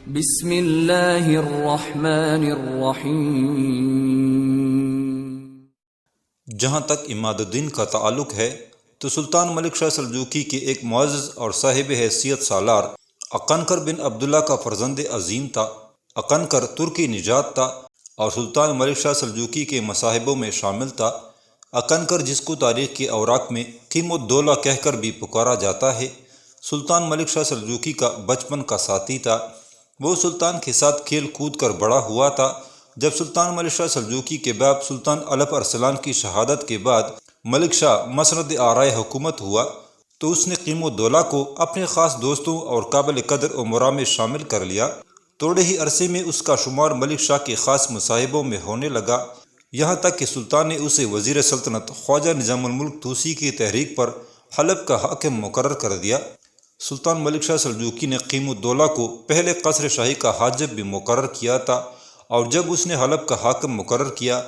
بسم اللہ الرحمن الرحیم۔ جہاں تک عماد الدین کا تعلق ہے تو سلطان ملک شاہ سلجوقی کے ایک معزز اور صاحب حیثیت سالار اقنقر بن عبداللہ کا فرزند عظیم تھا۔ اقنقر ترکی نژاد تھا اور سلطان ملک شاہ سلجوقی کے مصاحبوں میں شامل تھا۔ اقنقر، جس کو تاریخ کے اوراق میں قیم الدولہ کہہ کر بھی پکارا جاتا ہے، سلطان ملک شاہ سلجوقی کا بچپن کا ساتھی تھا۔ وہ سلطان کے ساتھ کھیل کود کر بڑا ہوا تھا۔ جب سلطان ملک شاہ سلجوقی کے باپ سلطان الپ ارسلان کی شہادت کے بعد ملک شاہ مسند آرائے حکومت ہوا تو اس نے قیم الدولہ کو اپنے خاص دوستوں اور قابل قدر امراء میں شامل کر لیا۔ تھوڑے ہی عرصے میں اس کا شمار ملک شاہ کے خاص مصاحبوں میں ہونے لگا، یہاں تک کہ سلطان نے اسے وزیر سلطنت خواجہ نظام الملک طوسی کی تحریک پر حلب کا حاکم مقرر کر دیا۔ سلطان ملک شاہ سلجوقی نے قیم الدولہ کو پہلے قصر شاہی کا حاجب بھی مقرر کیا تھا، اور جب اس نے حلب کا حاکم مقرر کیا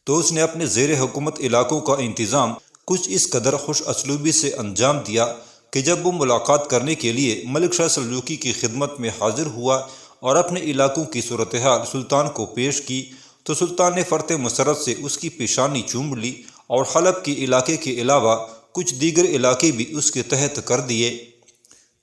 تو اس نے اپنے زیر حکومت علاقوں کا انتظام کچھ اس قدر خوش اسلوبی سے انجام دیا کہ جب وہ ملاقات کرنے کے لیے ملک شاہ سلجوقی کی خدمت میں حاضر ہوا اور اپنے علاقوں کی صورتحال سلطان کو پیش کی تو سلطان نے فرط مسرت سے اس کی پیشانی چوم لی اور حلب کے علاقے کے علاوہ کچھ دیگر علاقے بھی اس کے تحت کر دیے۔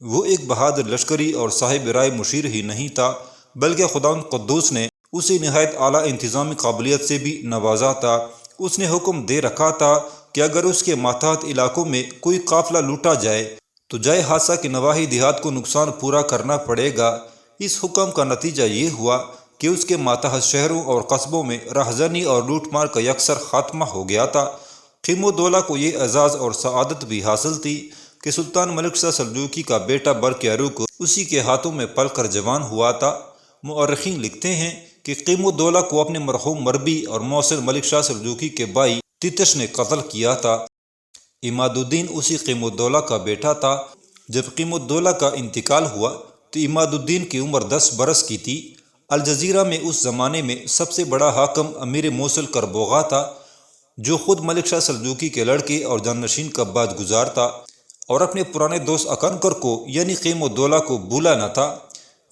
وہ ایک بہادر لشکری اور صاحب رائے مشیر ہی نہیں تھا، بلکہ خداوند قدوس نے اسے نہایت اعلیٰ انتظامی قابلیت سے بھی نوازا تھا۔ اس نے حکم دے رکھا تھا کہ اگر اس کے ماتحت علاقوں میں کوئی قافلہ لوٹا جائے تو جائے حادثہ کے نواحی دیہات کو نقصان پورا کرنا پڑے گا۔ اس حکم کا نتیجہ یہ ہوا کہ اس کے ماتحت شہروں اور قصبوں میں رہزنی اور لوٹ مار کا یکسر خاتمہ ہو گیا تھا۔ قیم الدولہ کو یہ اعزاز اور سعادت بھی حاصل تھی کہ سلطان ملک شاہ سلجوقی کا بیٹا برقیاروق اسی کے ہاتھوں میں پل کر جوان ہوا تھا۔ مورخین لکھتے ہیں کہ قیم الدولہ کو اپنے مرحوم مربی اور موثر ملک شاہ سلجوقی کے بھائی تیتش نے قتل کیا تھا۔ عماد الدین اسی قیم الدولہ کا بیٹا تھا۔ جب قیم الدولہ کا انتقال ہوا تو عماد الدین کی عمر 10 برس کی تھی۔ الجزیرہ میں اس زمانے میں سب سے بڑا حاکم امیر موصل کربوغا تھا، جو خود ملک شاہ سلجوقی کے لڑکے اور جانشین کا باج گزار تھا اور اپنے پرانے دوست اقنقر کو یعنی قیم الدولہ کو بھولا نہ تھا۔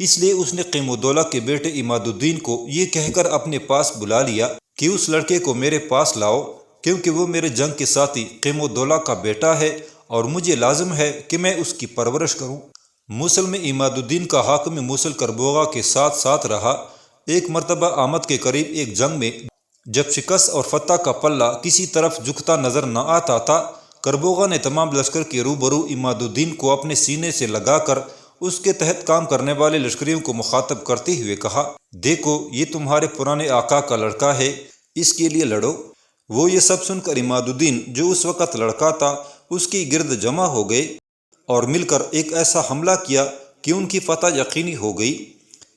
اس لیے اس نے قیم الدولہ کے بیٹے عماد الدین کو یہ کہہ کر اپنے پاس بلا لیا کہ اس لڑکے کو میرے پاس لاؤ، کیونکہ وہ میرے جنگ کے ساتھی قیم الدولہ کا بیٹا ہے اور مجھے لازم ہے کہ میں اس کی پرورش کروں۔ موصل میں عماد الدین کا حاکم موصل کربوغا کے ساتھ ساتھ رہا۔ ایک مرتبہ آمد کے قریب ایک جنگ میں جب شکست اور فتح کا پلہ کسی طرف جھکتا نظر نہ آتا تھا، کربوغا نے تمام لشکر کے روبرو عماد الدین کو اپنے سینے سے لگا کر اس کے تحت کام کرنے والے لشکریوں کو مخاطب کرتے ہوئے کہا، دیکھو یہ تمہارے پرانے آقا کا لڑکا ہے، اس کے لیے لڑو۔ وہ یہ سب سن کر عماد الدین، جو اس وقت لڑکا تھا، اس کی گرد جمع ہو گئے اور مل کر ایک ایسا حملہ کیا کہ ان کی فتح یقینی ہو گئی۔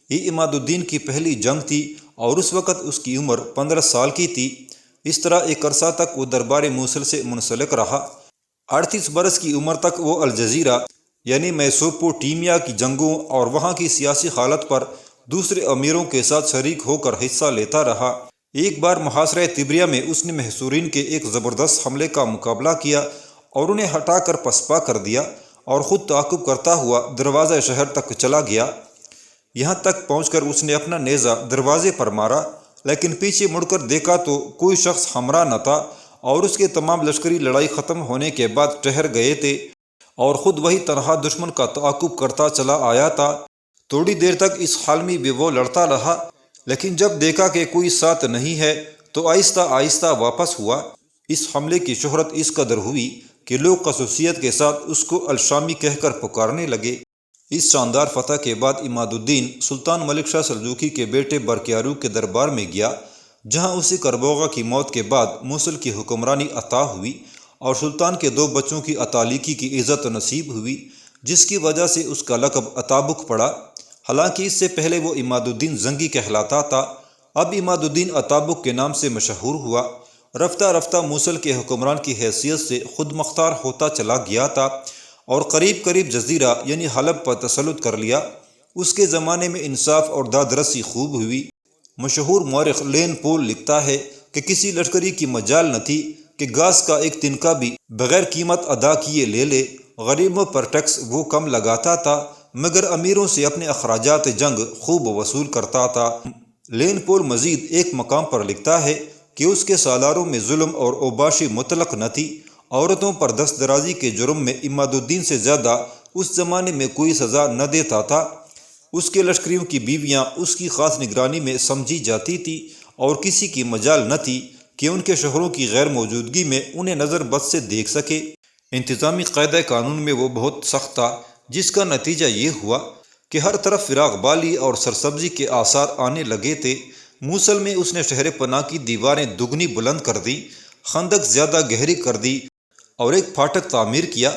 یہ عماد الدین کی پہلی جنگ تھی اور اس وقت اس کی عمر 15 سال کی تھی۔ اس طرح ایک عرصہ تک وہ دربار موصل سے منسلک رہا۔ 38 برس کی عمر تک وہ الجزیرہ یعنی میسوپوٹیمیا کی جنگوں اور وہاں کی سیاسی حالت پر دوسرے امیروں کے ساتھ شریک ہو کر حصہ لیتا رہا۔ ایک بار محاصرہ تبریہ میں اس نے محصورین کے ایک زبردست حملے کا مقابلہ کیا اور انہیں ہٹا کر پسپا کر دیا اور خود تعاقب کرتا ہوا دروازہ شہر تک چلا گیا۔ یہاں تک پہنچ کر اس نے اپنا نیزہ دروازے پر مارا، لیکن پیچھے مڑ کر دیکھا تو کوئی شخص ہمراہ نہ تھا اور اس کے تمام لشکری لڑائی ختم ہونے کے بعد ٹھہر گئے تھے اور خود وہی تنہا دشمن کا تعاقب کرتا چلا آیا تھا۔ تھوڑی دیر تک اس حال میں بھی وہ لڑتا رہا، لیکن جب دیکھا کہ کوئی ساتھ نہیں ہے تو آہستہ آہستہ واپس ہوا۔ اس حملے کی شہرت اس قدر ہوئی کہ لوگ خصوصیت کے ساتھ اس کو الشامی کہہ کر پکارنے لگے۔ اس شاندار فتح کے بعد عماد الدین سلطان ملک شاہ سلجوقی کے بیٹے برقیاروق کے دربار میں گیا، جہاں اسے کربوغا کی موت کے بعد موصل کی حکمرانی عطا ہوئی اور سلطان کے 2 بچوں کی اتالیکی کی عزت نصیب ہوئی، جس کی وجہ سے اس کا لقب اتابک پڑا۔ حالانکہ اس سے پہلے وہ عماد الدین زنگی کہلاتا تھا، اب عماد الدین اتابک کے نام سے مشہور ہوا۔ رفتہ رفتہ موصل کے حکمران کی حیثیت سے خود مختار ہوتا چلا گیا تھا اور قریب قریب جزیرہ یعنی حلب پر تسلط کر لیا۔ اس کے زمانے میں انصاف اور دادرسی خوب ہوئی۔ مشہور مورخ لین پول لکھتا ہے کہ کسی لشکری کی مجال نہ تھی کہ گھاس کا ایک تنکا بھی بغیر قیمت ادا کیے لے لے۔ غریبوں پر ٹیکس وہ کم لگاتا تھا مگر امیروں سے اپنے اخراجات جنگ خوب وصول کرتا تھا۔ لین پول مزید ایک مقام پر لکھتا ہے کہ اس کے سالاروں میں ظلم اور اوباشی مطلق نہ تھی۔ عورتوں پر دست درازی کے جرم میں عماد الدین سے زیادہ اس زمانے میں کوئی سزا نہ دیتا تھا۔ اس کے لشکریوں کی بیویاں اس کی خاص نگرانی میں سمجھی جاتی تھی اور کسی کی مجال نہ تھی کہ ان کے شوہروں کی غیر موجودگی میں انہیں نظر بد سے دیکھ سکے۔ انتظامی قاعدہ قانون میں وہ بہت سخت تھا، جس کا نتیجہ یہ ہوا کہ ہر طرف فراغ بالی اور سرسبزی کے آثار آنے لگے تھے۔ موصل میں اس نے شہر پناہ کی دیواریں دگنی بلند کر دی، خندق زیادہ گہری کر دی اور ایک پھاٹک تعمیر کیا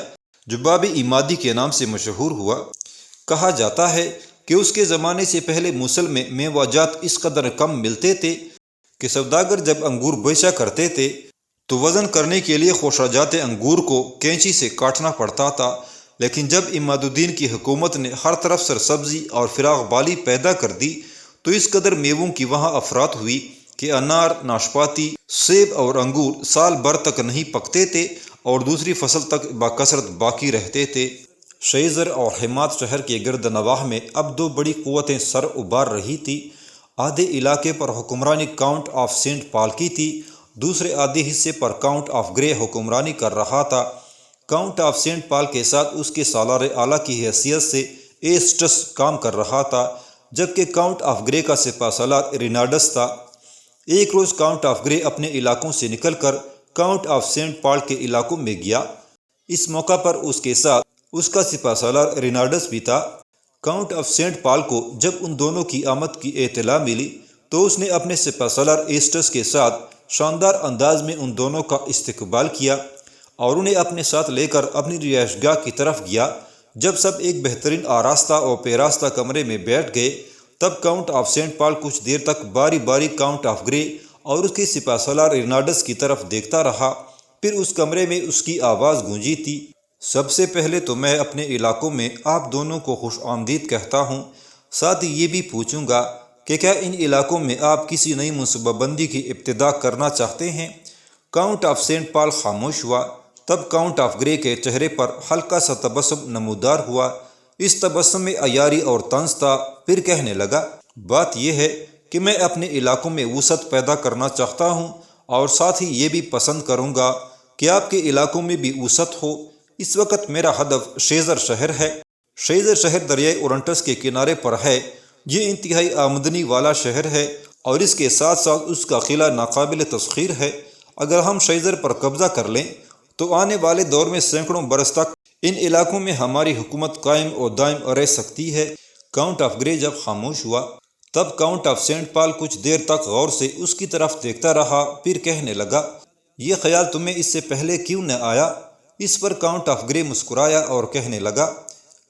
جو باب عمادی کے نام سے مشہور ہوا۔ کہا جاتا ہے کہ اس کے زمانے سے پہلے موصل میں میوہ جات اس قدر کم ملتے تھے کہ سوداگر جب انگور بیچا کرتے تھے تو وزن کرنے کے لیے خوشاجات انگور کو کینچی سے کاٹنا پڑتا تھا۔ لیکن جب عماد الدین کی حکومت نے ہر طرف سرسبزی اور فراغ بالی پیدا کر دی تو اس قدر میووں کی وہاں افراط ہوئی کہ انار، ناشپاتی، سیب اور انگور سال بھر تک نہیں پکتے تھے اور دوسری فصل تک باکثرت باقی رہتے تھے۔ شیزر اور حماد شہر کے گرد نواح میں اب دو بڑی قوتیں سر ابھار رہی تھی۔ آدھے علاقے پر حکمرانی کاؤنٹ آف سینٹ پال کی تھی، دوسرے آدھے حصے پر کاؤنٹ آف گرے حکمرانی کر رہا تھا۔ کاؤنٹ آف سینٹ پال کے ساتھ اس کے سالار اعلیٰ کی حیثیت سے ایسٹس کام کر رہا تھا، جبکہ کاؤنٹ آف گرے کا سپہ سالار رینارڈس تھا۔ ایک روز کاؤنٹ آف گرے اپنے علاقوں سے نکل کر کاؤنٹ آف سینٹ پال کے علاقوں میں گیا۔ اس موقع پر اس کے ساتھ اس کا سپہ سالار رینارڈس بھی تھا۔ کاؤنٹ آف سینٹ پال کو جب ان دونوں کی آمد کی اطلاع ملی تو اس نے اپنے سپہ سالار ایسٹس کے ساتھ شاندار انداز میں ان دونوں کا استقبال کیا اور انہیں اپنے ساتھ لے کر اپنی رہائش گاہ کی طرف گیا۔ جب سب ایک بہترین آراستہ اور پیراستہ کمرے میں بیٹھ گئے تب کاؤنٹ آف سینٹ پال کچھ دیر تک باری باری کاؤنٹ آف گرے اور اس کے سپہ سالار رینارڈس کی طرف دیکھتا رہا۔ پھر اس کمرے میں اس کی آواز گونجی تھی، سب سے پہلے تو میں اپنے علاقوں میں آپ دونوں کو خوش آمدید کہتا ہوں، ساتھ ہی یہ بھی پوچھوں گا کہ کیا ان علاقوں میں آپ کسی نئی منصوبہ بندی کی ابتدا کرنا چاہتے ہیں؟ کاؤنٹ آف سینٹ پال خاموش ہوا۔ تب کاؤنٹ آف گرے کے چہرے پر ہلکا سا تبسم نمودار ہوا۔ اس تبسم میں عیاری اور طنز تھا۔ پھر کہنے لگا، بات یہ ہے کہ میں اپنے علاقوں میں وسعت پیدا کرنا چاہتا ہوں اور ساتھ ہی یہ بھی پسند کروں گا کہ آپ کے علاقوں میں بھی وسعت ہو۔ اس وقت میرا ہدف شیزر شہر ہے۔ شیزر شہر دریائے اورنٹس کے کنارے پر ہے۔ یہ انتہائی آمدنی والا شہر ہے اور اس کے ساتھ ساتھ اس کا قلعہ ناقابل تسخیر ہے۔ اگر ہم شیزر پر قبضہ کر لیں تو آنے والے دور میں سینکڑوں برس تک ان علاقوں میں ہماری حکومت قائم و دائم رہ سکتی ہے۔ کاؤنٹ آف گرے جب خاموش ہوا تب کاؤنٹ آف سینٹ پال کچھ دیر تک غور سے اس کی طرف دیکھتا رہا، پھر کہنے لگا، یہ خیال تمہیں اس سے پہلے کیوں نہ آیا؟ اس پر کاؤنٹ آف گرے مسکرایا اور کہنے لگا،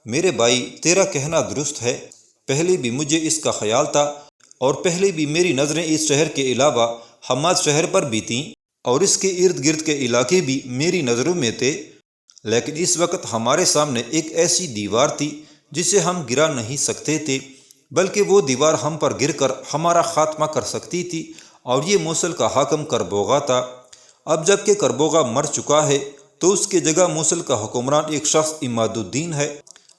میرے بھائی، تیرا کہنا درست ہے۔ پہلے بھی مجھے اس کا خیال تھا اور پہلے بھی میری نظریں اس شہر کے علاوہ حماد شہر پر بھی تھیں اور اس کے ارد گرد کے علاقے بھی میری نظروں میں تھے، لیکن اس وقت ہمارے سامنے ایک ایسی دیوار تھی جسے ہم گرا نہیں سکتے تھے، بلکہ وہ دیوار ہم پر گر کر ہمارا خاتمہ کر سکتی تھی، اور یہ موصل کا حاکم کربوغا تھا۔ اب جب کہ کربوغا مر چکا ہے تو اس کی جگہ موصل کا حکمران ایک شخص عماد الدین ہے۔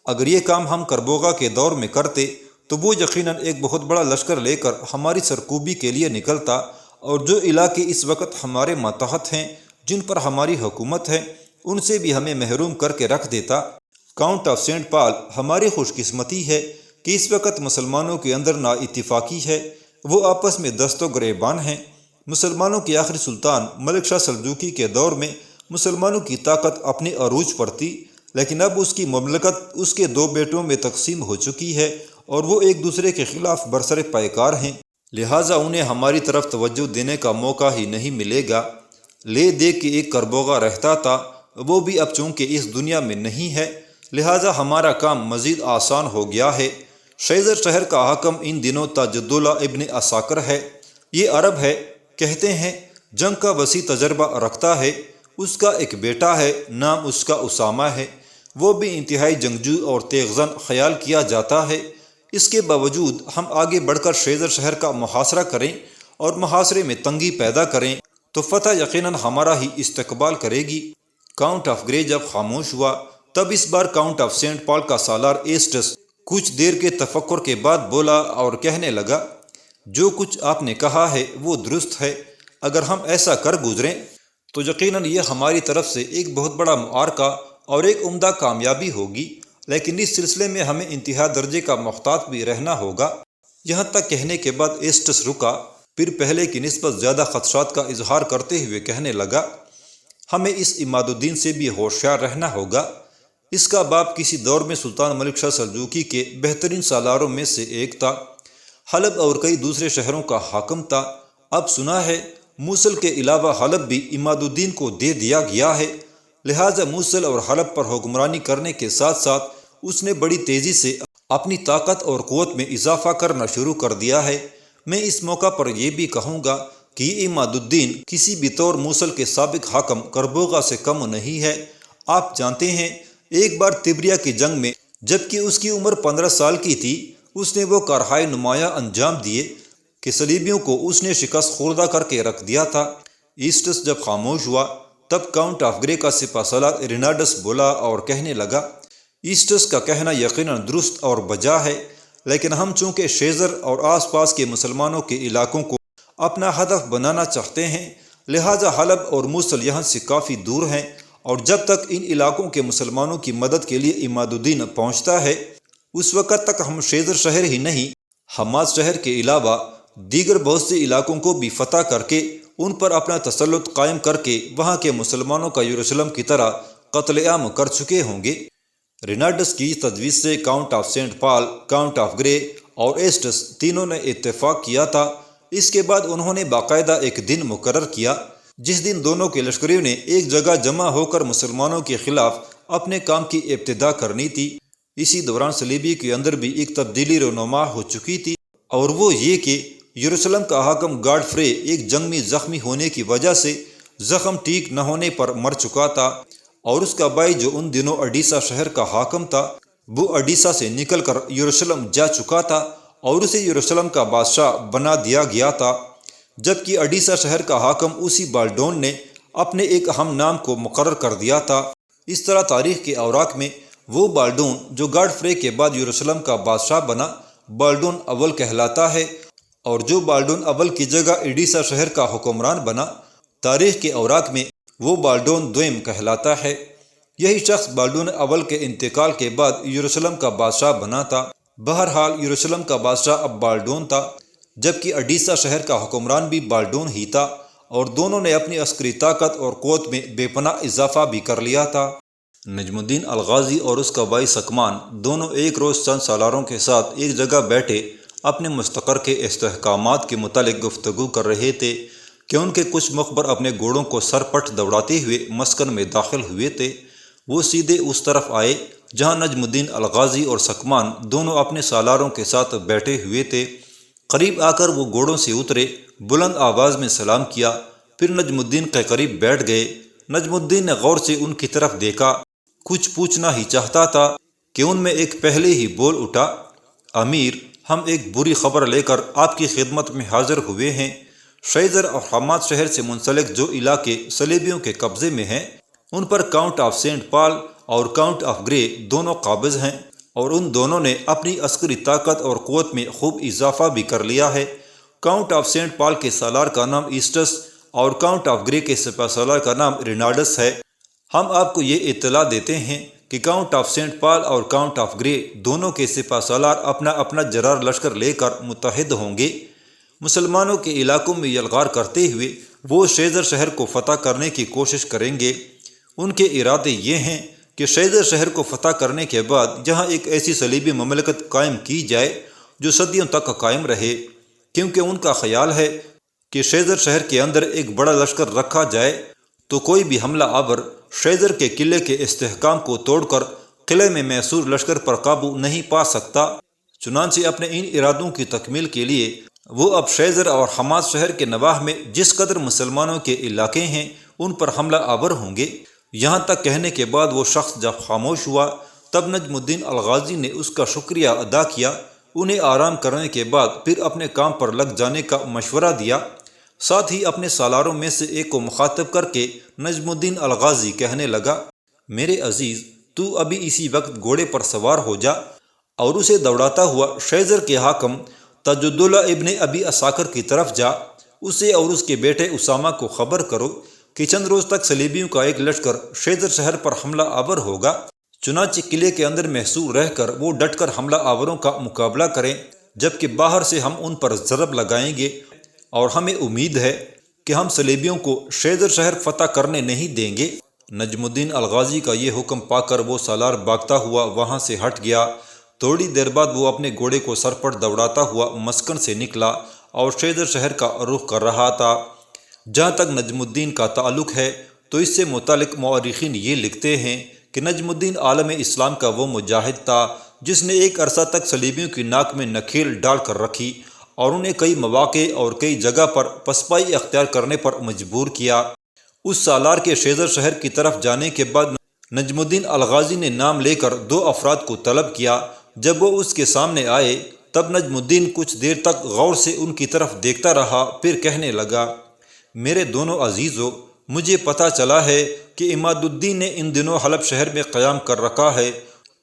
اگر یہ کام ہم کربوغا کے دور میں کرتے تو وہ یقیناً ایک بہت بڑا لشکر لے کر ہماری سرکوبی کے لیے نکلتا اور جو علاقے اس وقت ہمارے ماتحت ہیں، جن پر ہماری حکومت ہے، ان سے بھی ہمیں محروم کر کے رکھ دیتا۔ کاؤنٹ آف سینٹ پال، ہماری خوش قسمتی ہے کہ اس وقت مسلمانوں کے اندر نا اتفاقی ہے، وہ آپس میں دست و گریبان ہیں۔ مسلمانوں کے آخری سلطان ملک شاہ سلجوقی کے دور میں مسلمانوں کی طاقت اپنے عروج پر تھی، لیکن اب اس کی مملکت اس کے دو بیٹوں میں تقسیم ہو چکی ہے اور وہ ایک دوسرے کے خلاف برسر پیکار ہیں، لہٰذا انہیں ہماری طرف توجہ دینے کا موقع ہی نہیں ملے گا۔ لے دے کے ایک کربوغا رہتا تھا، وہ بھی اب چونکہ اس دنیا میں نہیں ہے، لہٰذا ہمارا کام مزید آسان ہو گیا ہے۔ شیزر شہر کا حاکم ان دنوں تاجدولہ ابن عساکر ہے۔ یہ عرب ہے، کہتے ہیں جنگ کا وسیع تجربہ رکھتا ہے۔ اس کا ایک بیٹا ہے، نام اس کا اسامہ ہے، وہ بھی انتہائی جنگجو اور تیغ زن خیال کیا جاتا ہے۔ اس کے باوجود ہم آگے بڑھ کر شیزر شہر کا محاصرہ کریں اور محاصرے میں تنگی پیدا کریں تو فتح یقیناً ہمارا ہی استقبال کرے گی۔ کاؤنٹ آف گرے جب خاموش ہوا تب اس بار کاؤنٹ آف سینٹ پال کا سالار ایسٹس کچھ دیر کے تفکر کے بعد بولا اور کہنے لگا، جو کچھ آپ نے کہا ہے وہ درست ہے۔ اگر ہم ایسا کر گزریں تو یقیناً یہ ہماری طرف سے ایک بہت بڑا معرکہ اور ایک عمدہ کامیابی ہوگی، لیکن اس سلسلے میں ہمیں انتہا درجے کا محتاط بھی رہنا ہوگا۔ یہاں تک کہنے کے بعد ایسٹس رکا، پھر پہلے کی نسبت زیادہ خدشات کا اظہار کرتے ہوئے کہنے لگا، ہمیں اس عماد الدین سے بھی ہوشیار رہنا ہوگا۔ اس کا باپ کسی دور میں سلطان ملک شاہ سلجوقی کے بہترین سالاروں میں سے ایک تھا، حلب اور کئی دوسرے شہروں کا حاکم تھا۔ اب سنا ہے موصل کے علاوہ حلب بھی عماد الدین کو دے دیا گیا ہے، لہٰذا موصل اور حلب پر حکمرانی کرنے کے ساتھ ساتھ اس نے بڑی تیزی سے اپنی طاقت اور قوت میں اضافہ کرنا شروع کر دیا ہے۔ میں اس موقع پر یہ بھی کہوں گا کہ یہ عماد الدین کسی بھی طور موصل کے سابق حاکم کربوغا سے کم نہیں ہے۔ آپ جانتے ہیں ایک بار تبریہ کی جنگ میں جبکہ اس کی عمر 15 سال کی تھی، اس نے وہ کارہائے نمایاں انجام دیے کہ صلیبیوں کو اس نے شکست خوردہ کر کے رکھ دیا تھا۔ ایسٹس جب خاموش ہوا تب کاؤنٹ آف گرے کا سپہ سالار رینارڈس بولا اور کہنے لگا، ایسٹس کا کہنا یقیناً درست اور بجا ہے، لیکن ہم چونکہ شیزر اور آس پاس کے مسلمانوں کے علاقوں کو اپنا ہدف بنانا چاہتے ہیں، لہٰذا حلب اور موصل یہاں سے کافی دور ہیں، اور جب تک ان علاقوں کے مسلمانوں کی مدد کے لیے عماد الدین پہنچتا ہے اس وقت تک ہم شیزر شہر ہی نہیں، حماس شہر کے علاوہ دیگر بہت سے علاقوں کو بھی فتح کر کے ان پر اپنا تسلط قائم کر کے وہاں کے مسلمانوں کا یروشلم کی طرح قتل عام کر چکے ہوں گے۔ رینارڈس کی تجویز سے count of saint Paul, count of Grey اور ایسٹس تینوں نے اتفاق کیا تھا۔ اس کے بعد انہوں نے باقاعدہ ایک دن مقرر کیا جس دن دونوں کے لشکریوں نے ایک جگہ جمع ہو کر مسلمانوں کے خلاف اپنے کام کی ابتدا کرنی تھی۔ اسی دوران صلیبی کے اندر بھی ایک تبدیلی رونما ہو چکی تھی، اور وہ یہ کہ یروشلم کا حاکم گاڈفرے ایک جنگ میں زخمی ہونے کی وجہ سے زخم ٹھیک نہ ہونے پر مر چکا تھا، اور اس کا بھائی جو ان دنوں اڈیسا شہر کا حاکم تھا وہ اڈیسا سے نکل کر یروشلم جا چکا تھا اور اسے یروشلم کا بادشاہ بنا دیا گیا تھا، جبکہ اڈیسا شہر کا حاکم اسی بالڈون نے اپنے ایک اہم نام کو مقرر کر دیا تھا۔ اس طرح تاریخ کے اوراق میں وہ بالڈون جو گاڈفرے کے بعد یروشلم کا بادشاہ بنا بالڈون اول کہلاتا ہے، اور جو بالڈون اول کی جگہ اڈیسا شہر کا حکمران بنا تاریخ کے اوراق میں وہ بالڈون دوئم کہلاتا ہے۔ یہی شخص بالڈون اول کے انتقال کے بعد یروشلم کا بادشاہ بنا تھا۔ بہرحال یروشلم کا بادشاہ اب بالڈون تھا، جبکہ اڈیسا شہر کا حکمران بھی بالڈون ہی تھا، اور دونوں نے اپنی عسکری طاقت اور قوت میں بے پناہ اضافہ بھی کر لیا تھا۔ نجم الدین الغازی اور اس کا بھائی سکمان دونوں ایک روز چند سالاروں کے ساتھ ایک جگہ بیٹھے اپنے مستقر کے استحکامات کے متعلق گفتگو کر رہے تھے کہ ان کے کچھ مخبر اپنے گھوڑوں کو سر پٹ دوڑاتے ہوئے مسکن میں داخل ہوئے تھے۔ وہ سیدھے اس طرف آئے جہاں نجم الدین الغازی اور سکمان دونوں اپنے سالاروں کے ساتھ بیٹھے ہوئے تھے۔ قریب آ کر وہ گھوڑوں سے اترے، بلند آواز میں سلام کیا، پھر نجم الدین کے قریب بیٹھ گئے۔ نجم الدین نے غور سے ان کی طرف دیکھا، کچھ پوچھنا ہی چاہتا تھا کہ ان میں ایک پہلے ہی بول اٹھا، امیر، ہم ایک بری خبر لے کر آپ کی خدمت میں حاضر ہوئے ہیں۔ شیزر اور حماد شہر سے منسلک جو علاقے صلیبیوں کے قبضے میں ہیں ان پر کاؤنٹ آف سینٹ پال اور کاؤنٹ آف گرے دونوں قابض ہیں، اور ان دونوں نے اپنی عسکری طاقت اور قوت میں خوب اضافہ بھی کر لیا ہے۔ کاؤنٹ آف سینٹ پال کے سالار کا نام ایسٹس اور کاؤنٹ آف گرے کے سپہ سالار کا نام رینارڈس ہے۔ ہم آپ کو یہ اطلاع دیتے ہیں کہ کاؤنٹ آف سینٹ پال اور کاؤنٹ آف گرے دونوں کے سپہ سالار اپنا اپنا جرار لشکر لے کر متحد ہوں گے۔ مسلمانوں کے علاقوں میں یلغار کرتے ہوئے وہ شیزر شہر کو فتح کرنے کی کوشش کریں گے۔ ان کے ارادے یہ ہیں کہ شیزر شہر کو فتح کرنے کے بعد یہاں ایک ایسی صلیبی مملکت قائم کی جائے جو صدیوں تک قائم رہے، کیونکہ ان کا خیال ہے کہ شیزر شہر کے اندر ایک بڑا لشکر رکھا جائے تو کوئی بھی حملہ آور شیزر کے قلعے کے استحکام کو توڑ کر قلعے میں محصور لشکر پر قابو نہیں پا سکتا۔ چنانچہ اپنے ان ارادوں کی تکمیل کے لیے وہ اب شیزر اور حماد شہر کے نواح میں جس قدر مسلمانوں کے علاقے ہیں ان پر حملہ آور ہوں گے۔ یہاں تک کہنے کے بعد وہ شخص جب خاموش ہوا تب نجم الدین الغازی نے اس کا شکریہ ادا کیا، انہیں آرام کرنے کے بعد پھر اپنے کام پر لگ جانے کا مشورہ دیا۔ ساتھ ہی اپنے سالاروں میں سے ایک کو مخاطب کر کے نجم الدین الغازی کہنے لگا، میرے عزیز، تو ابھی اسی وقت گھوڑے پر سوار ہو جا اور اسے دوڑاتا ہوا شیزر کے حاکم تاجدولہ ابن ابی اساکر کی طرف جا، اسے اور اس کے بیٹے اسامہ کو خبر کرو کہ چند روز تک صلیبیوں کا ایک لشکر شیزر شہر پر حملہ آور ہوگا۔ چنانچہ قلعے کے اندر محصور رہ کر وہ ڈٹ کر حملہ آوروں کا مقابلہ کریں، جبکہ باہر سے ہم ان پر ضرب لگائیں گے، اور ہمیں امید ہے کہ ہم صلیبیوں کو شیزر شہر فتح کرنے نہیں دیں گے۔ نجم الدین الغازی کا یہ حکم پا کر وہ سالار بھاگتا ہوا وہاں سے ہٹ گیا۔ تھوڑی دیر بعد وہ اپنے گھوڑے کو سر پر دوڑاتا ہوا مسکن سے نکلا اور شیزر شہر کا رخ کر رہا تھا۔ جہاں تک نجم الدین کا تعلق ہے تو اس سے متعلق مورخین یہ لکھتے ہیں کہ نجم الدین عالم اسلام کا وہ مجاہد تھا جس نے ایک عرصہ تک صلیبیوں کی ناک میں نکھیل ڈال کر رکھی اور انہیں کئی مواقع اور کئی جگہ پر پسپائی اختیار کرنے پر مجبور کیا۔ اس سالار کے شیزر شہر کی طرف جانے کے بعد نجم الدین الغازی نے نام لے کر 2 افراد کو طلب کیا۔ جب وہ اس کے سامنے آئے تب نجم الدین کچھ دیر تک غور سے ان کی طرف دیکھتا رہا، پھر کہنے لگا، میرے دونوں عزیزو، مجھے پتہ چلا ہے کہ عماد الدین نے ان دنوں حلب شہر میں قیام کر رکھا ہے۔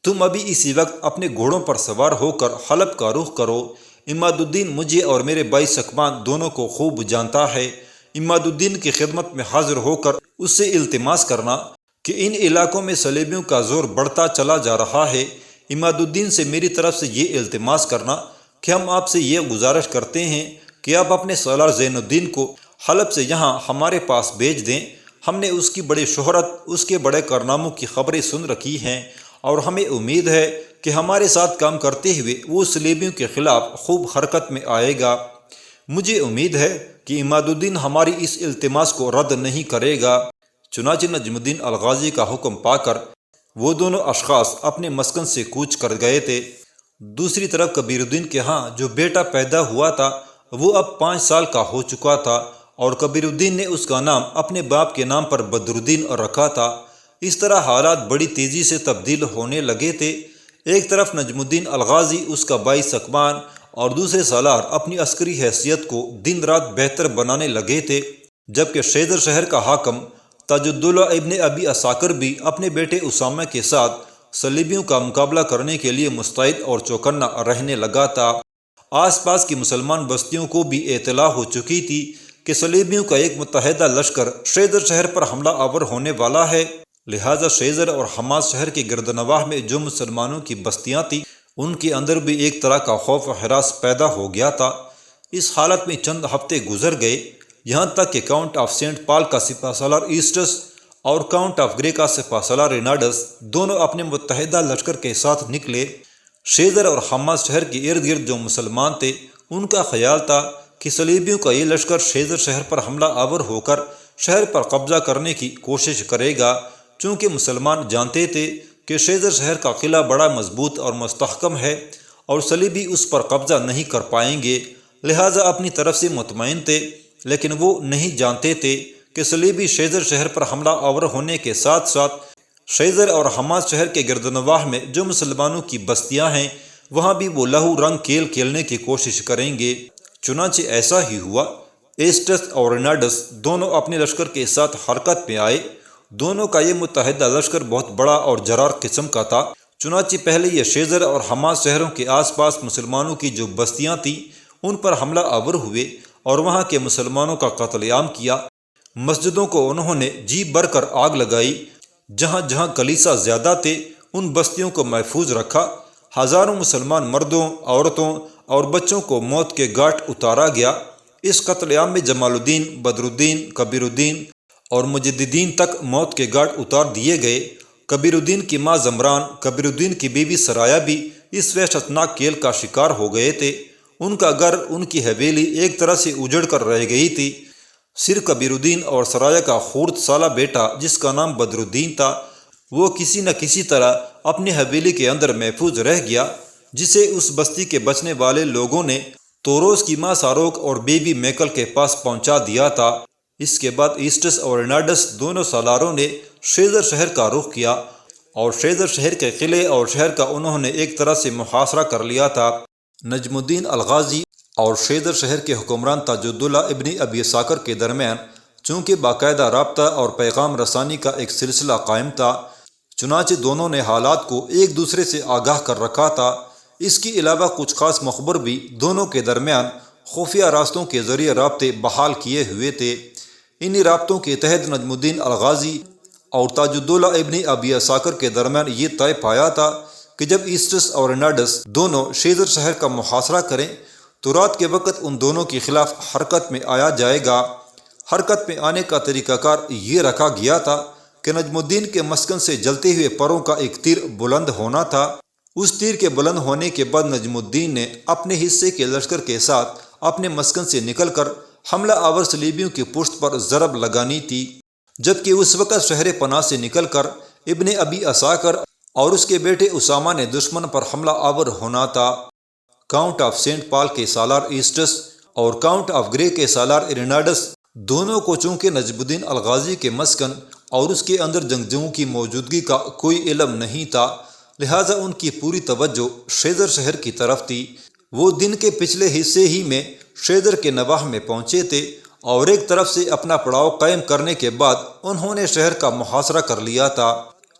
تم ابھی اسی وقت اپنے گھوڑوں پر سوار ہو کر حلب کا رخ کرو۔ عماد الدین مجھے اور میرے بھائی سکمان دونوں کو خوب جانتا ہے۔ عماد الدین کی خدمت میں حاضر ہو کر اس سے التماس کرنا کہ ان علاقوں میں صلیبیوں کا زور بڑھتا چلا جا رہا ہے۔ عماد الدین سے میری طرف سے یہ التماس کرنا کہ ہم آپ سے یہ گزارش کرتے ہیں کہ آپ اپنے سالار زین الدین کو حلب سے یہاں ہمارے پاس بھیج دیں۔ ہم نے اس کی بڑی شہرت، اس کے بڑے کارناموں کی خبریں سن رکھی ہیں، اور ہمیں امید ہے کہ ہمارے ساتھ کام کرتے ہوئے وہ صلیبیوں کے خلاف خوب حرکت میں آئے گا۔ مجھے امید ہے کہ عماد الدین ہماری اس التماس کو رد نہیں کرے گا۔ چنانچہ نجم الدین الغازی کا حکم پا کر وہ دونوں اشخاص اپنے مسکن سے کوچ کر گئے تھے۔ دوسری طرف کبیر الدین کے ہاں جو بیٹا پیدا ہوا تھا وہ اب 5 سال کا ہو چکا تھا، اور کبیر الدین نے اس کا نام اپنے باپ کے نام پر بدر الدین رکھا تھا۔ اس طرح حالات بڑی تیزی سے تبدیل ہونے لگے تھے۔ ایک طرف نجم الدین الغازی، اس کا بھائی سکمان اور دوسرے سالار اپنی عسکری حیثیت کو دن رات بہتر بنانے لگے تھے، جبکہ شیزر شہر کا حاکم تاجدولہ ابن ابی اساکر بھی اپنے بیٹے اسامہ کے ساتھ صلیبیوں کا مقابلہ کرنے کے لیے مستعد اور چوکنا رہنے لگا تھا۔ آس پاس کی مسلمان بستیوں کو بھی اطلاع ہو چکی تھی کہ صلیبیوں کا ایک متحدہ لشکر شیزر شہر پر حملہ آور ہونے والا ہے، لہٰذا شیزر اور حماس شہر کے گردنواح میں جو مسلمانوں کی بستیاں تھیں ان کے اندر بھی ایک طرح کا خوف و ہراس پیدا ہو گیا تھا۔ اس حالت میں چند ہفتے گزر گئے، یہاں تک کہ کاؤنٹ آف سینٹ پال کا سپہ سالار ایسٹس اور کاؤنٹ آف گرے کا سپہ سالار رینالڈس دونوں اپنے متحدہ لشکر کے ساتھ نکلے۔ شیزر اور حماس شہر کے ارد گرد جو مسلمان تھے ان کا خیال تھا کہ صلیبیوں کا یہ لشکر شیزر شہر پر حملہ آور ہو کر شہر پر قبضہ کرنے کی کوشش کرے گا، چونکہ مسلمان جانتے تھے کہ شیزر شہر کا قلعہ بڑا مضبوط اور مستحکم ہے اور صلیبی اس پر قبضہ نہیں کر پائیں گے، لہٰذا اپنی طرف سے مطمئن تھے۔ لیکن وہ نہیں جانتے تھے کہ صلیبی شیزر شہر پر حملہ آور ہونے کے ساتھ ساتھ شیزر اور حماس شہر کے گردنواح میں جو مسلمانوں کی بستیاں ہیں وہاں بھی وہ لہو رنگ کھیل کھیلنے کی کوشش کریں گے۔ چنانچہ ایسا ہی ہوا۔ ایسٹس اور رینالڈس دونوں اپنے لشکر کے ساتھ حرکت میں آئے۔ دونوں کا یہ متحدہ لشکر بہت بڑا اور جرار قسم کا تھا۔ چنانچہ پہلے یہ شیزر اور حماس شہروں کے آس پاس مسلمانوں کی جو بستیاں تھیں ان پر حملہ آور ہوئے اور وہاں کے مسلمانوں کا قتل عام کیا۔ مسجدوں کو انہوں نے جی بھر کر آگ لگائی۔ جہاں جہاں کلیسا زیادہ تھے ان بستیوں کو محفوظ رکھا۔ ہزاروں مسلمان مردوں، عورتوں اور بچوں کو موت کے گھاٹ اتارا گیا۔ اس قتل عام میں جمال الدین، بدر الدین، کبیر الدین اور مجددین تک موت کے گھاٹ اتار دیے گئے۔ کبیر الدین کی ماں زمران، کبیر الدین کی بیوی سرایا بھی اس وحشتناک کھیل کا شکار ہو گئے تھے۔ ان کا گھر، ان کی حویلی ایک طرح سے اجڑ کر رہ گئی تھی۔ صرف کبیر الدین اور سرایا کا خورد سالہ بیٹا جس کا نام بدر الدین تھا وہ کسی نہ کسی طرح اپنی حویلی کے اندر محفوظ رہ گیا، جسے اس بستی کے بچنے والے لوگوں نے توروس کی ماں ساروک اور بیوی میکل کے پاس پہنچا دیا تھا۔ اس کے بعد ایسٹس اور رینالڈس دونوں سالاروں نے شیزر شہر کا رخ کیا اور شیزر شہر کے قلعے اور شہر کا انہوں نے ایک طرح سے محاصرہ کر لیا تھا۔ نجم الدین الغازی اور شیزر شہر کے حکمران تاجدولہ ابن ابی اساکر کے درمیان چونکہ باقاعدہ رابطہ اور پیغام رسانی کا ایک سلسلہ قائم تھا، چنانچہ دونوں نے حالات کو ایک دوسرے سے آگاہ کر رکھا تھا۔ اس کے علاوہ کچھ خاص مخبر بھی دونوں کے درمیان خفیہ راستوں کے ذریعے رابطے بحال کیے ہوئے تھے۔ انہی رابطوں کے تحت نجم الدین الغازی اور تاج الدولہ ابن ابی عساکر کے درمیان یہ طے پایا تھا کہ جب ایسٹس اور رینالڈس دونوں شیزر شہر کا محاصرہ کریں تو رات کے وقت ان دونوں کے خلاف حرکت میں آیا جائے گا۔ حرکت میں آنے کا طریقہ کار یہ رکھا گیا تھا کہ نجم الدین کے مسکن سے جلتے ہوئے پروں کا ایک تیر بلند ہونا تھا۔ اس تیر کے بلند ہونے کے بعد نجم الدین نے اپنے حصے کے لشکر کے ساتھ اپنے مسکن سے نکل کر حملہ آور صلیبیوں کی پشت پر ضرب لگانی تھی، جبکہ اس وقت شہر پناہ سے نکل کر ابن ابی عساکر اور اس کے بیٹے اسامہ نے دشمن پر حملہ آور ہونا تھا۔ کاؤنٹ آف سینٹ پال کے سالار ایسٹس اور کاؤنٹ آف گرے کے سالار رینالڈس دونوں کو چونکہ نجم الدین الغازی کے مسکن اور اس کے اندر جنگجوؤں کی موجودگی کا کوئی علم نہیں تھا، لہٰذا ان کی پوری توجہ شیزر شہر کی طرف تھی۔ وہ دن کے پچھلے حصے ہی میں شیزر کے نواح میں پہنچے تھے اور ایک طرف سے اپنا پڑاؤ قائم کرنے کے بعد انہوں نے شہر کا محاصرہ کر لیا تھا۔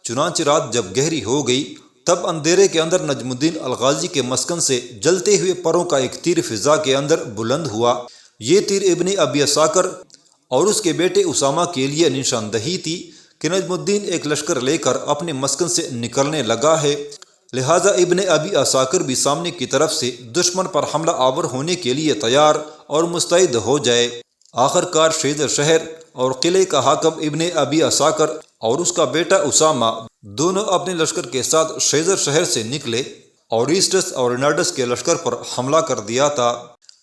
چنانچہ رات جب گہری ہو گئی تب اندھیرے کے اندر نجم الدین الغازی کے مسکن سے جلتے ہوئے پروں کا ایک تیر فضا کے اندر بلند ہوا۔ یہ تیر ابن ابی عساکر اور اس کے بیٹے اسامہ کے لیے نشاندہی تھی کہ نجم الدین ایک لشکر لے کر اپنے مسکن سے نکلنے لگا ہے، لہٰذا ابن ابی عساکر بھی سامنے کی طرف سے دشمن پر حملہ آور ہونے کے لیے تیار اور مستعد ہو جائے۔ آخر کار شیزر شہر اور قلعے کا حاکم ابن ابی عساکر اور اس کا بیٹا اسامہ دونوں اپنے لشکر کے ساتھ شیزر شہر سے نکلے اور ایسٹس اور رینالڈس کے لشکر پر حملہ کر دیا تھا۔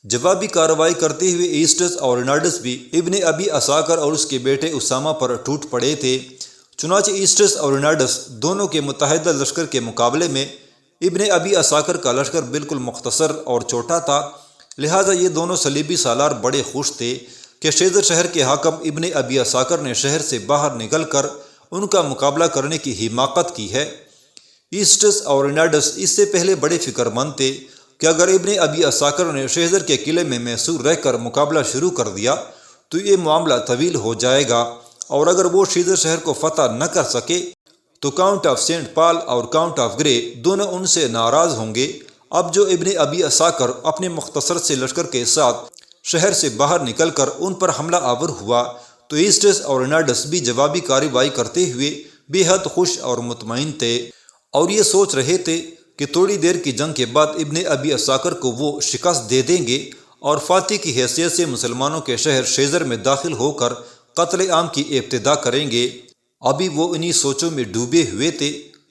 جوابی کارروائی کرتے ہوئے ایسٹس اور رینالڈس بھی ابن ابی عساکر اور اس کے بیٹے اسامہ پر ٹوٹ پڑے تھے۔ چنانچہ ایسٹس اور رینالڈس دونوں کے متحدہ لشکر کے مقابلے میں ابن ابی عساکر کا لشکر بالکل مختصر اور چھوٹا تھا، لہٰذا یہ دونوں صلیبی سالار بڑے خوش تھے کہ شیزر شہر کے حاکم ابن ابی عساکر نے شہر سے باہر نکل کر ان کا مقابلہ کرنے کی حماقت کی ہے۔ ایسٹس اور رینالڈس اس سے پہلے بڑے فکر مند تھے کہ اگر ابن ابی عساکر نے شیزر کے قلعے میں محصور رہ کر مقابلہ شروع کر دیا تو یہ معاملہ طویل ہو جائے گا، اور اگر وہ شیزر شہر کو فتح نہ کر سکے تو کاؤنٹ آف سینٹ پال اور کاؤنٹ آف گرے دونوں ان سے ناراض ہوں گے۔ اب جو ابن ابی عساکر اپنے مختصر سے لشکر کے ساتھ شہر سے باہر نکل کر ان پر حملہ آور ہوا تو ایسٹس اور رینالڈس بھی جوابی کارروائی کرتے ہوئے بے حد خوش اور مطمئن تھے، اور یہ سوچ رہے تھے کہ تھوڑی دیر کی جنگ کے بعد ابن ابی عساکر کو وہ شکست دے دیں گے اور فاتح کی حیثیت سے مسلمانوں کے شہر شیزر میں داخل ہو کر قتل عام کی ابتدا کریں گے۔ ابھی وہ انہی سوچوں میں ڈوبے ہوئے تھے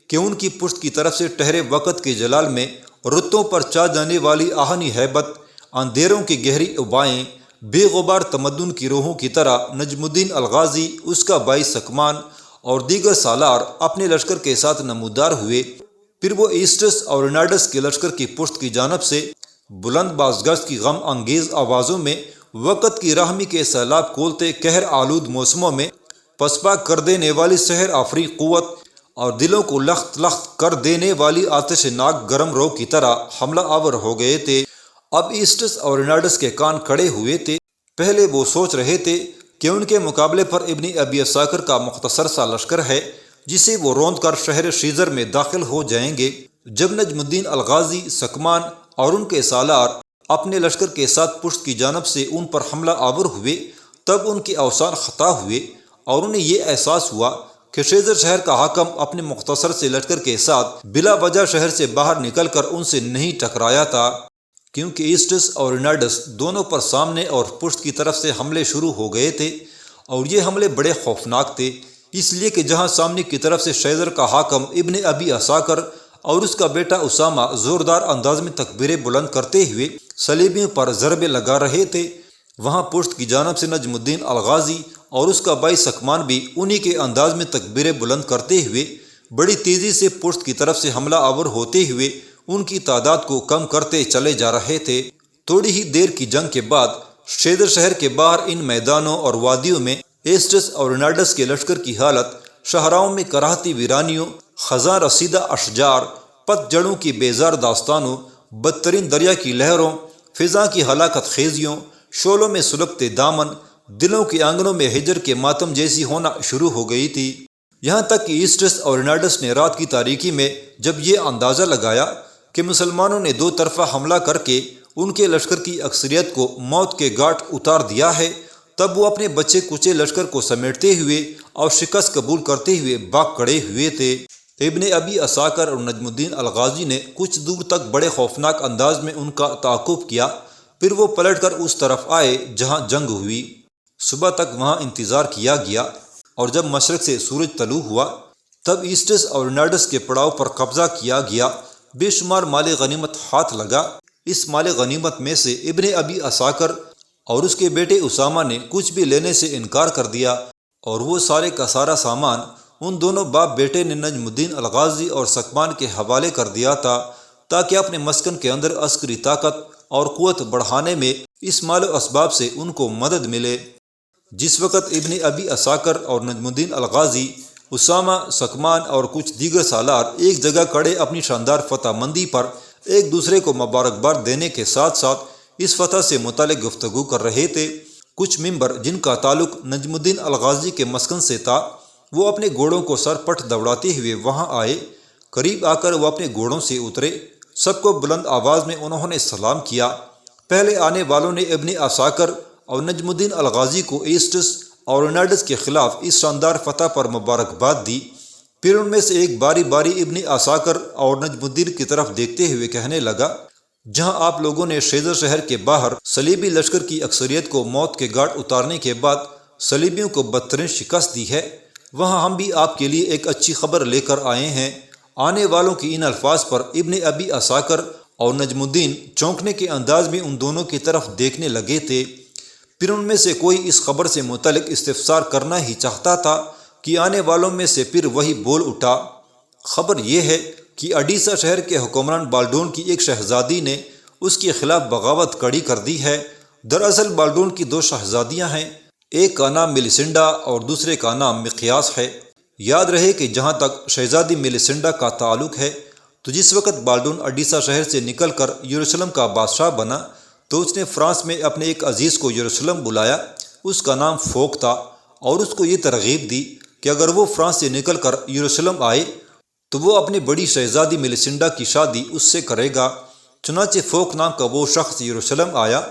کہ ان کی پشت کی طرف سے ٹہرے وقت کے جلال میں رتوں پر چا جانے والی آہنی ہیبت، اندھیروں کی گہری ابائیں، بے غبار تمدن کی روحوں کی طرح نجم الدین الغازی، اس کا بھائی سکمان اور دیگر سالار اپنے لشکر کے ساتھ نمودار ہوئے۔ پھر وہ ایسٹس اور رینالڈس کے لشکر کی پشت کی جانب سے بلند بازگشت کی غم انگیز آوازوں میں وقت کی راہمی کے سیلاب کھولتے قہر آلود موسموں میں پسپا کر دینے والی سحر آفری قوت اور دلوں کو لخت لخت کر دینے والی آتش ناک گرم رو کی طرح حملہ آور ہو گئے تھے۔ اب ایسٹس اور رینالڈس کے کان کھڑے ہوئے تھے۔ پہلے وہ سوچ رہے تھے کہ ان کے مقابلے پر ابن ابی عساکر کا مختصر سا لشکر ہے جسے وہ روند کر شہر شیزر میں داخل ہو جائیں گے۔ جب نجم الدین الغازی، سکمان اور ان کے سالار اپنے لشکر کے ساتھ پشت کی جانب سے ان پر حملہ آور ہوئے تب ان کے اوزان خطا ہوئے اور انہیں یہ احساس ہوا کہ شیزر شہر کا حاکم اپنے مختصر سے لشکر کے ساتھ بلا وجہ شہر سے باہر نکل کر ان سے نہیں ٹکرایا تھا، کیونکہ ایسٹس اور رینالڈس دونوں پر سامنے اور پشت کی طرف سے حملے شروع ہو گئے تھے، اور یہ حملے بڑے خوفناک تھے، اس لیے کہ جہاں سامنے کی طرف سے شیزر کا حاکم ابن ابی عساکر اور اس کا بیٹا اسامہ زوردار انداز میں تکبیریں بلند کرتے ہوئے صلیبیوں پر ضربے لگا رہے تھے، وہاں پشت کی جانب سے نجم الدین الغازی اور اس کا بھائی سکمان بھی انہی کے انداز میں تکبیریں بلند کرتے ہوئے بڑی تیزی سے پشت کی طرف سے حملہ آور ہوتے ہوئے ان کی تعداد کو کم کرتے چلے جا رہے تھے۔ تھوڑی ہی دیر کی جنگ کے بعد شیزر شہر کے باہر ان میدانوں اور وادیوں میں ایسٹس اور رینالڈس کے لشکر کی حالت شہراؤں میں کراہتی ویرانیوں، خزاں رسیدہ اشجار، پت جڑوں کی بیزار داستانوں، بدترین دریا کی لہروں، فضا کی ہلاکت خیزیوں، شعلوں میں سلگتے دامن، دلوں کے آنگنوں میں ہجر کے ماتم جیسی ہونا شروع ہو گئی تھی۔ یہاں تک کہ ایسٹس اور رینالڈس نے رات کی تاریکی میں جب یہ اندازہ لگایا کہ مسلمانوں نے دو طرفہ حملہ کر کے ان کے لشکر کی اکثریت کو موت کے گھاٹ اتار دیا ہے، تب وہ اپنے بچے کچے لشکر کو سمیٹتے ہوئے اور شکست قبول کرتے ہوئے بھاگ کھڑے ہوئے تھے۔ ابن ابی عساکر اور نجم الدین الغازی نے کچھ دور تک بڑے خوفناک انداز میں ان کا تعاقب کیا، پھر وہ پلٹ کر اس طرف آئے جہاں جنگ ہوئی۔ صبح تک وہاں انتظار کیا گیا، اور جب مشرق سے سورج طلوع ہوا تب ایسٹس اور رینالڈس کے پڑاؤ پر قبضہ کیا گیا۔ بے شمار مال غنیمت ہاتھ لگا۔ اس مال غنیمت میں سے ابن ابی عساکر اور اس کے بیٹے اسامہ نے کچھ بھی لینے سے انکار کر دیا، اور وہ سارے کا سارا سامان ان دونوں باپ بیٹے نے نجم الدین الغازی اور سکمان کے حوالے کر دیا تھا، تاکہ اپنے مسکن کے اندر عسکری طاقت اور قوت بڑھانے میں اس مال و اسباب سے ان کو مدد ملے۔ جس وقت ابن ابی عساکر اور نجم الدین الغازی، اسامہ، سکمان اور کچھ دیگر سالار ایک جگہ کھڑے اپنی شاندار فتح مندی پر ایک دوسرے کو مبارکباد دینے کے ساتھ ساتھ اس فتح سے متعلق گفتگو کر رہے تھے، کچھ ممبر جن کا تعلق نجم الدین الغازی کے مسکن سے تھا، وہ اپنے گھوڑوں کو سر پٹ دوڑاتے ہوئے وہاں آئے۔ قریب آ کر وہ اپنے گھوڑوں سے اترے۔ سب کو بلند آواز میں انہوں نے سلام کیا۔ پہلے آنے والوں نے ابن عساکر اور نجم الدین الغازی کو ایسٹس اور رینالڈس کے خلاف اس شاندار فتح پر مبارکباد دی۔ پھر ان میں سے ایک باری باری ابن عساکر اور نجم الدین کی طرف دیکھتے ہوئے کہنے لگا، جہاں آپ لوگوں نے شیزر شہر کے باہر صلیبی لشکر کی اکثریت کو موت کے گھاٹ اتارنے کے بعد صلیبیوں کو بدترین شکست دی ہے، وہاں ہم بھی آپ کے لیے ایک اچھی خبر لے کر آئے ہیں۔ آنے والوں کی ان الفاظ پر ابن ابی عساکر اور نجم الدین چونکنے کے انداز میں ان دونوں کی طرف دیکھنے لگے تھے۔ پھر ان میں سے کوئی اس خبر سے متعلق استفسار کرنا ہی چاہتا تھا کہ آنے والوں میں سے پھر وہی بول اٹھا، خبر یہ ہے کہ اڈیسا شہر کے حکمران بالڈون کی ایک شہزادی نے اس کے خلاف بغاوت کھڑی کر دی ہے۔ دراصل بالڈون کی دو شہزادیاں ہیں، ایک کا نام میلیسنڈا اور دوسرے کا نام مقیاس ہے۔ یاد رہے کہ جہاں تک شہزادی میلیسنڈا کا تعلق ہے تو جس وقت بالڈون اڈیسا شہر سے نکل کر یروشلم کا بادشاہ بنا تو اس نے فرانس میں اپنے ایک عزیز کو یروشلم بلایا، اس کا نام فوک تھا، اور اس کو یہ ترغیب دی کہ اگر وہ فرانس سے نکل کر یروشلم آئے تو وہ اپنی بڑی شہزادی میلیسنڈا کی شادی اس سے کرے گا۔ چنانچہ فوک نام کا وہ شخص یروشلم آیا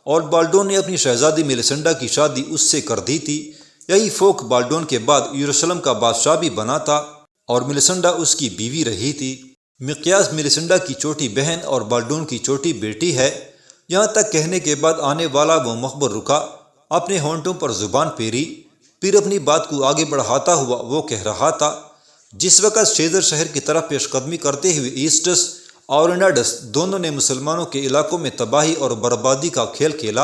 اور بالڈون نے اپنی شہزادی میلیسنڈا کی شادی اس سے کر دی تھی۔ یہی فوک بالڈون کے بعد یروشلم کا بادشاہ بھی بنا تھا اور میلیسنڈا اس کی بیوی رہی تھی۔ مقیاس میلیسنڈا کی چھوٹی بہن اور بالڈون کی چھوٹی بیٹی ہے۔ یہاں تک کہنے کے بعد آنے والا وہ مخبر رکا، اپنے ہونٹوں پر زبان پھیری، پھر اپنی بات کو آگے بڑھاتا ہوا وہ کہہ رہا تھا، جس وقت شیزر شہر کی طرف پیش قدمی کرتے ہوئے ایسٹس اور رینالڈس دونوں نے مسلمانوں کے علاقوں میں تباہی اور بربادی کا کھیل کھیلا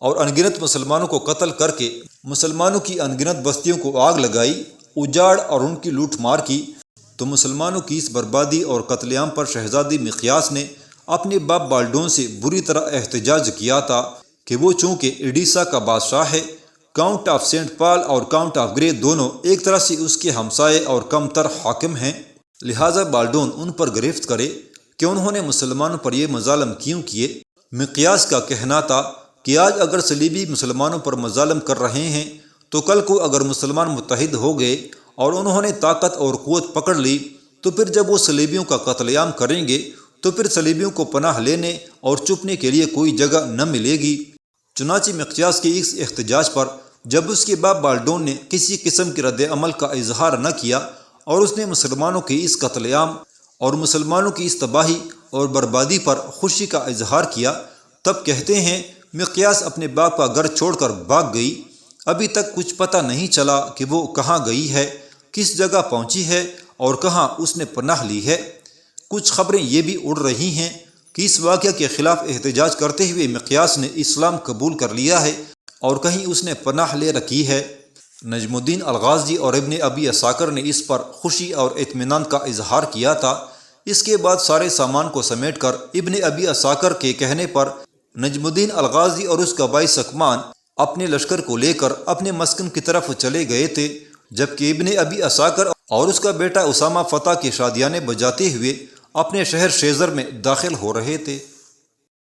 اور انگنت مسلمانوں کو قتل کر کے مسلمانوں کی انگنت بستیوں کو آگ لگائی، اجاڑ اور ان کی لوٹ مار کی، تو مسلمانوں کی اس بربادی اور قتل عام پر شہزادی مقیاس نے اپنے باپ بالڈون سے بری طرح احتجاج کیا تھا کہ وہ چونکہ اڈیسا کا بادشاہ ہے، کاؤنٹ آف سینٹ پال اور کاؤنٹ آف گرے دونوں ایک طرح سے اس کے ہمسائے اور کم تر حاکم ہیں، لہٰذا بالڈون ان پر گرفت کرے کہ انہوں نے مسلمانوں پر یہ مظالم کیوں کیے۔ مقیاس کا کہنا تھا کہ آج اگر صلیبی مسلمانوں پر مظالم کر رہے ہیں تو کل کو اگر مسلمان متحد ہو گئے اور انہوں نے طاقت اور قوت پکڑ لی تو پھر جب وہ صلیبیوں کا قتل عام کریں گے تو پھر صلیبیوں کو پناہ لینے اور چھپنے کے لیے کوئی جگہ نہ ملے گی۔ چنانچہ مقیاس کے اس احتجاج پر جب اس کے باپ بالڈون نے کسی قسم کے رد عمل کا اظہار نہ کیا اور اس نے مسلمانوں کے اس قتل عام اور مسلمانوں کی اس تباہی اور بربادی پر خوشی کا اظہار کیا، تب کہتے ہیں مقیاس اپنے باپ کا گھر چھوڑ کر بھاگ گئی۔ ابھی تک کچھ پتہ نہیں چلا کہ وہ کہاں گئی ہے، کس جگہ پہنچی ہے اور کہاں اس نے پناہ لی ہے۔ کچھ خبریں یہ بھی اڑ رہی ہیں کہ اس واقعہ کے خلاف احتجاج کرتے ہوئے مقیاس نے اسلام قبول کر لیا ہے اور کہیں اس نے پناہ لے رکھی ہے۔ نجم الدین الغازی اور ابن ابی عساکر نے اس پر خوشی اور اطمینان کا اظہار کیا تھا۔ اس کے بعد سارے سامان کو سمیٹ کر ابن ابی عساکر کے کہنے پر نجم الدین الغازی اور اس کا بھائی سکمان اپنے لشکر کو لے کر اپنے مسکن کی طرف چلے گئے تھے، جبکہ ابن ابی عساکر اور اس کا بیٹا اسامہ فتح کے شادیانے بجاتے ہوئے اپنے شہر شیزر میں داخل ہو رہے تھے۔